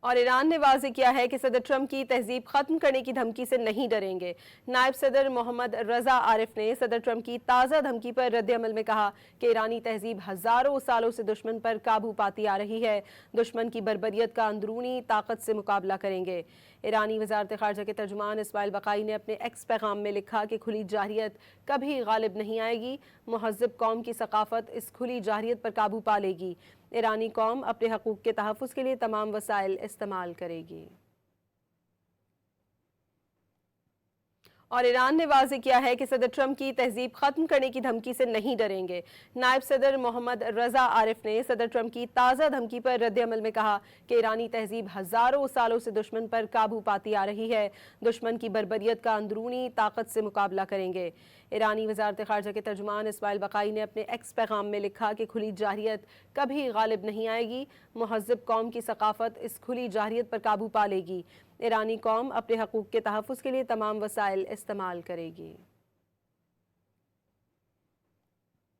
اور ایران نے واضح کیا ہے کہ صدر ٹرمپ کی تہذیب ختم کرنے کی دھمکی سے نہیں ڈریں گے۔ نائب صدر محمد رضا عارف نے صدر ٹرمپ کی تازہ دھمکی پر رد عمل میں کہا کہ ایرانی تہذیب ہزاروں سالوں سے دشمن پر قابو پاتی آ رہی ہے، دشمن کی بربریت کا اندرونی طاقت سے مقابلہ کریں گے۔ ایرانی وزارت خارجہ کے ترجمان اسماعیل بقائی نے اپنے ایکس پیغام میں لکھا کہ کھلی جارحیت کبھی غالب نہیں آئے گی، مہذب قوم کی ثقافت اس کھلی جارحیت پر قابو پا لے گی۔ ایرانی قوم اپنے حقوق کے تحفظ کے لیے تمام وسائل استعمال کرے گی۔ اور ایران نے واضح کیا ہے کہ صدر ٹرمپ کی تہذیب ختم کرنے کی دھمکی سے نہیں ڈریں گے۔ نائب صدر محمد رضا عارف نے صدر ٹرمپ کی تازہ دھمکی پر رد عمل میں کہا کہ ایرانی تہذیب ہزاروں سالوں سے دشمن پر قابو پاتی آ رہی ہے، دشمن کی بربریت کا اندرونی طاقت سے مقابلہ کریں گے۔ ایرانی وزارت خارجہ کے ترجمان اسماعیل بقائی نے اپنے ایکس پیغام میں لکھا کہ کھلی جارحیت کبھی غالب نہیں آئے گی، مہذب قوم کی ثقافت اس کھلی جارحیت پر قابو پا لے گی۔ ایرانی قوم اپنے حقوق کے تحفظ کے لیے تمام وسائل استعمال کرے گی۔